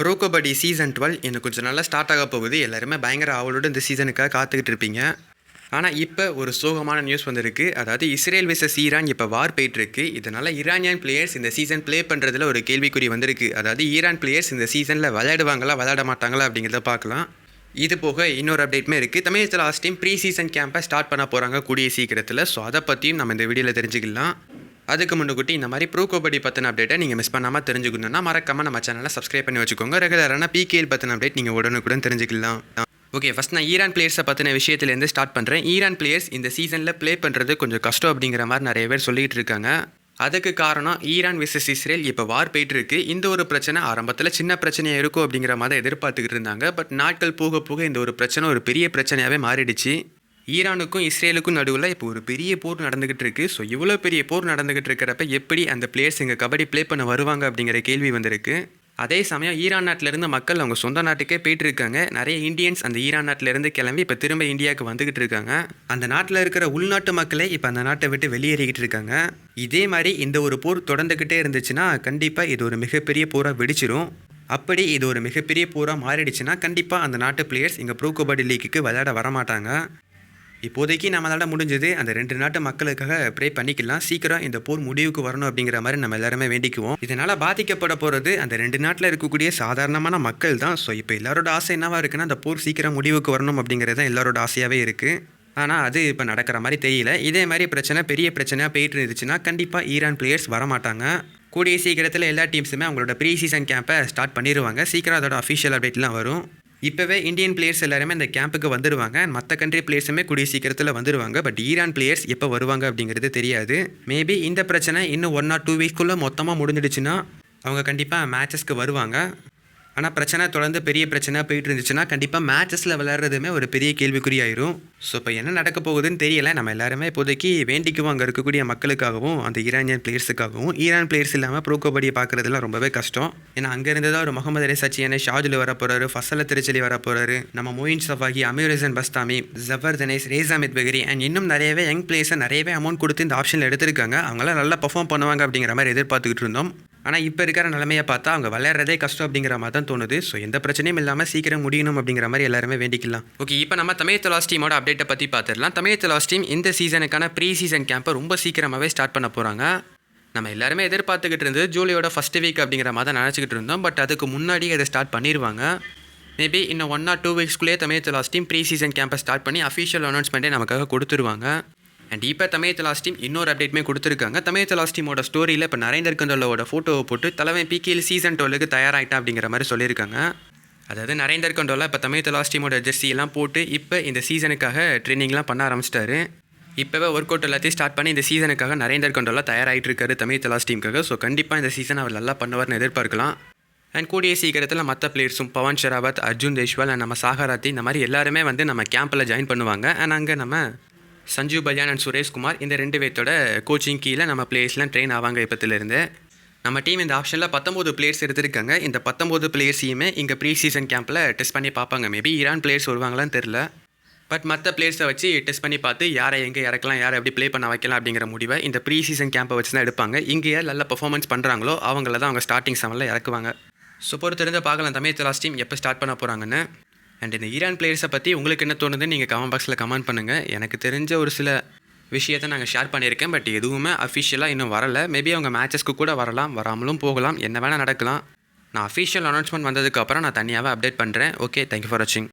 Bro kabaddi season 12 இன்னும் கொஞ்சம் நல்லா ஸ்டார்ட் ஆக போகுது. எல்லாருமே பயங்கர ஆவலோடு இந்த சீசனுக்காக காத்துக்கிட்டு இருப்பீங்க. ஆனால் இப்போ ஒரு சோகமான நியூஸ் வந்திருக்கு. அதாவது இஸ்ரேல் விசஸ் ஈரான் இப்போ வார் போயிட்டுருக்கு. இதனால் ஈரானியன் பிளேயர்ஸ் இந்த சீசன் ப்ளே பண்ணுறதுல ஒரு கேள்விக்குறி வந்திருக்கு. அதாவது ஈரான் பிளேயர்ஸ் இந்த சீசனில் விளையாடுவாங்களா விளையாட மாட்டாங்களா அப்படிங்கிறத பார்க்கலாம். இது போக இன்னொரு அப்டேட்டுமே இருக்குது. தமிழகத்தில் லாஸ்ட் டைம் ப்ரீ சீசன் கேம்பை ஸ்டார்ட் பண்ண போகிறாங்க கூடிய சீக்கிரத்தில். ஸோ அதை பற்றியும் நம்ம இந்த வீடியோவில் தெரிஞ்சுக்கலாம். அதுக்கு முன்னுக்குட்டி இந்த மாதிரி ப்ரோ கபடி பற்றின அப்டேட்டை நீங்கள் மிஸ் பண்ணாமல் தெரிஞ்சுக்கணுன்னா மறக்காமல் நம்ம சேனலை சப்ஸ்கிரைப் பண்ணி வச்சுக்கோங்க. ரெகுலரான பிகேஎல் பற்றின அப்டேட் நீங்கள் உடனுக்குடன் தெரிஞ்சுக்கலாம். ஓகே, ஃபஸ்ட் நான் ஈரான் பிளேயர்ஸை பற்றின விஷயத்துலேருந்து ஸ்டார்ட் பண்ணுறேன். ஈரான் பிளேயர்ஸ் இந்த சீசனில் ப்ளே பண்ணுறது கொஞ்சம் கஷ்டம் அப்படிங்கிற மாதிரி நிறைய பேர் சொல்லிகிட்டு இருக்காங்க. அதுக்கு காரணம் ஈரான் விசஸ் இஸ்ரேல் இப்போ வார் போயிட்டுருக்கு. இந்த ஒரு பிரச்சனை ஆரம்பத்தில் சின்ன பிரச்சனையாக இருக்கும் அப்படிங்கிற மாதிரி எதிர்பார்த்துக்கிட்டு இருந்தாங்க. பட் நாட்கள் போக போக இந்த ஒரு பிரச்சனை ஒரு பெரிய பிரச்சனையாகவே மாறிடுச்சு. ஈரானுக்கும் இஸ்ரேலுக்கும் நடுவில் இப்போ ஒரு பெரிய போர் நடந்துகிட்டு இருக்கு. ஸோ இவ்வளோ பெரிய போர் நடந்துகிட்டு இருக்கிறப்ப எப்படி அந்த பிளேயர்ஸ் இங்கே கபடி ப்ளே பண்ண வருவாங்க அப்படிங்கிற கேள்வி வந்திருக்கு. அதே சமயம் ஈரான் நாட்டிலேருந்து மக்கள் அவங்க சொந்த நாட்டுக்கே போயிட்டு இருக்காங்க. நிறைய இந்தியன்ஸ் அந்த ஈரான் நாட்டிலேருந்து கிளம்பி இப்போ திரும்ப இந்தியாவுக்கு வந்துகிட்டு இருக்காங்க. அந்த நாட்டில் இருக்கிற உள்நாட்டு மக்களே இப்போ அந்த நாட்டை விட்டு வெளியேறிக்கிட்டு இருக்காங்க. இதே மாதிரி இந்த ஒரு போர் தொடர்ந்துக்கிட்டே இருந்துச்சுன்னா கண்டிப்பாக இது ஒரு மிகப்பெரிய போராக வெடிச்சிரும். அப்படி இது ஒரு மிகப்பெரிய போராக மாறிடுச்சுன்னா கண்டிப்பாக அந்த நாட்டு பிளேயர்ஸ் இங்கே ப்ரோ கபடி லீக்குக்கு விளையாட வரமாட்டாங்க. இப்போதைக்கு நம்மளால முடிஞ்சது அந்த 2 நாட்டு மக்களுக்காக ப்ரே பண்ணிக்கலாம். சீக்கிரம் இந்த போர் முடிவுக்கு வரணும் அப்படிங்கிற மாதிரி நம்ம எல்லாருமே வேண்டிக்குவோம். இதனால் பாதிக்கப்பட போகிறது அந்த 2 நாட்டில் இருக்கக்கூடிய சாதாரணமான மக்கள் தான். ஸோ இப்போ எல்லாரோட ஆசை என்னவா இருக்குன்னா அந்த போர் சீக்கிரம் முடிவுக்கு வரணும் அப்படிங்கிறது தான் எல்லாரோட ஆசையாகவே இருக்குது. ஆனால் அது இப்போ நடக்கிற மாதிரி தெரியல. இதே மாதிரி பிரச்சனை பெரிய பிரச்சனையாக போயிட்டு இருந்துச்சுன்னா கண்டிப்பாக ஈரான் பிளேயர்ஸ் வரமாட்டாங்க. கூடிய சீக்கிரத்தில் எல்லா டீம்ஸுமே அவங்களோட ப்ரீ சீசன் கேம்பை ஸ்டார்ட் பண்ணிடுவாங்க. சீக்கிரம் அதோட அஃபிஷியல் அப்டேட்லாம் வரும். இப்போவே இந்தியன் பிளேயர்ஸ் எல்லாருமே இந்த கேம்புக்கு வந்துடுவாங்க. மற்ற கண்ட்ரி பிளேயர்ஸுமே கூடிய சீக்கிரத்தில் வந்துடுவாங்க. பட் ஈரான் பிளேயர்ஸ் எப்போ வருவாங்க அப்படிங்கிறது தெரியாது. மேபி இந்த பிரச்சனை இன்னும் 1 or 2 வீக்ஸ்க்குள்ளே மொத்தமாக முடிஞ்சிடுச்சுன்னா அவங்க கண்டிப்பாக மேட்சஸ்க்கு வருவாங்க. ஆனால் பிரச்சனை தொடர்ந்து பெரிய பிரச்சனையாக போயிட்டு இருந்துச்சுன்னா கண்டிப்பாக மேட்சஸில் விளையாடுறதுமே ஒரு பெரிய கேள்விக்குறியாயிரும். ஸோ இப்போ என்ன நடக்க போகுதுன்னு தெரியல. நம்ம எல்லாருமே இப்போதைக்கு வேண்டிக்குவோம் அங்கே இருக்கக்கூடிய மக்களுக்காகவும் அந்த ஈரானியன் பிளேயர்ஸுக்காகவும். ஈரான் பிளேயர்ஸ் இல்லாமல் ப்ரோ கபடியை பார்க்குறதுலாம் ரொம்பவே கஷ்டம். ஏன்னா அங்கேருந்து தான் ஒரு முகமது அலி சச்சியானே, ஷாஜுல் வர போகிறாரு, ஃபசல திருச்சலி வர போகிறாரு, நம்ம மொயின் சஃபாகி, அமீர் ஹசன் பஸ்தாமி, ஜஃபர் தனேஸ், ரேசா மித்பகரி அண்ட் இன்னும் நிறையவே யங் பிளேயர்ஸை நிறையவே அமௌண்ட் கொடுத்து இந்த ஆப்ஷனில் எடுத்திருக்காங்க. அவங்களாம் நல்லா பர்ஃபார்ம் பண்ணுவாங்க அப்படிங்கிற மாதிரி எதிர்பார்த்துக்கிட்டு இருந்தோம். ஆனால் இப்போ இருக்கிற நிலைமையை பார்த்தா அவங்க விளையாடுறதே கஷ்டம் அப்படிங்கிற மாதிரி தான் தோணுது. ஸோ எந்த பிரச்சனையும் இல்லாமல் சீக்கிரம் முடியணும் அப்படிங்கிற மாதிரி எல்லாருமே வேண்டிக்கலாம். ஓகே, இப்போ நம்ம தமிழ் லாஸ்ட் டீமோட அப்டேட்டை பற்றி பார்த்துடலாம். தமிழ் லாஸ்ட் டீம் இந்த சீசனுக்கான ப்ரீ சீசன் கேம்பை ரொம்ப சீக்கிரமாகவே ஸ்டார்ட் பண்ண போகிறாங்க. நம்ம எல்லாருமே எதிர்பார்த்துக்கிட்டு இருந்தது ஜூலையோட ஃபஸ்ட் வீக் அப்படிங்கிற மாதிரி தான் நினச்சிக்கிட்டு இருந்தோம். பட் அதுக்கு முன்னாடியே அதை ஸ்டார்ட் பண்ணிடுவாங்க. மேபி இன்னும் 1 or 2 வீக்ஸ்க்குள்ளேயே தமிழ் லாஸ்ட் டீம் ப்ரீ சீசன் கேம்பை ஸ்டார்ட் பண்ணி அஃபிஷியல் அனௌன்ஸ்மெண்ட்டே நமக்காக கொடுத்துருவாங்க. அண்ட் இப்போ தமிழ் லாஸ்ட் டீம் இன்னொரு அப்டேட்டுமே கொடுத்துருக்காங்க. தமிழ் லாஸ்ட் டீமோட ஸ்டோரியில் இப்போ நரேந்தர் கண்டோலோட ஃபோட்டோவை போட்டு தலைவன் பிகேஎல் சீசன் 12க்கு தயாராகிட்டான் அப்படிங்கிற மாதிரி சொல்லியிருக்காங்க. அதாவது நரேந்தர் கண்டோலா இப்போ தமிழ் லாஸ்ட் டீமோட ஜெர்சியெல்லாம் போட்டு இப்போ இந்த சீசனுக்காக ட்ரைனிங்லாம் பண்ண ஆரம்பிச்சிட்டாரு. இப்போவே ஒர்க் அவுட் எல்லாத்தையும் ஸ்டார்ட் பண்ணி இந்த சீசனுக்காக நரேந்தர் கண்டோலா தயாராகிட்டு இருக்காரு தமிழ் லாஸ்ட் டீமுக்காக. ஸோ கண்டிப்பாக இந்த சீசன் அவர் நல்லா பண்ணுவார்னு எதிர்பார்க்கலாம். அண்ட் கூடிய சீக்கிரத்தில் மற்ற பிளேயர்ஸும் பவன் ஷெராவத், அர்ஜுன் தேஷ்வால் அண்ட் நம்ம சாகராத்தி இந்த மாதிரி எல்லாருமே வந்து நம்ம கேம்பில் ஜாயின் பண்ணுவாங்க. அண்ட் அங்கே நம்ம சஞ்சீவ் பல்யான் அண்ட் சுரேஷ்குமார் இந்த 2 பேர்த்தோட கோச்சிங் கீழே நம்ம பிளேயர்ஸ்லாம் ட்ரெயின் ஆவாங்க. இப்போத்துலேருந்து நம்ம டீம் இந்த ஆப்ஷனில் 19 பிளேயர்ஸ் எடுத்திருக்காங்க. இந்த 19 பிளேயர்ஸையுமே இங்கே ப்ரீ சீசன் கேம்பில் டெஸ்ட் பண்ணி பார்ப்பாங்க. மேபி ஈரான் பிளேயர்ஸ் வருவாங்களான்னு தெரில. பட் மற்ற பிளேயர்ஸை வச்சு டெஸ்ட் பண்ணி பார்த்து யாரை எங்கே இறக்கலாம், யாரை எப்படி ப்ளே பண்ண வைக்கலாம் அப்படிங்கிற முடிவை இந்த ப்ரீ சீசன் கேம்பை வச்சு தான் எடுப்பாங்க. இங்கே நல்ல பர்ஃபார்மன்ஸ் பண்ணுறாங்களோ அவங்கள தான் அவங்க ஸ்டார்டிங் 7ல் இறக்குவாங்க. ஸோ பொறுத்திருந்து பார்க்கலாம் தமிழ் லாஸ்ட் டீம் எப்போ ஸ்டார்ட் பண்ண போகிறாங்கன்னு. அண்ட் இந்த ஈரான் பிளேயர்ஸை பற்றி உங்களுக்கு என்ன தோணுதுன்னு நீங்கள் கமெண்ட் பாக்ஸில் கமெண்ட் பண்ணுங்கள். எனக்கு தெரிஞ்ச ஒரு சில விஷயத்தை நாங்கள் ஷேர் பண்ணியிருக்கேன். பட் எதுவுமே அஃபிஷியலாக இன்னும் வரலை. மேபி அவங்க மேட்சஸ்க்கு கூட வரலாம், வராமலும் போகலாம், என்ன வேணால் நடக்கலாம். நான் அஃபிஷியல் அனௌன்ஸ்மெண்ட் வந்ததுக்கப்புறம் நான் தனியாகவே அப்டேட் பண்ணுறேன். ஓகே, தேங்க்யூ ஃபார் வாட்சிங்.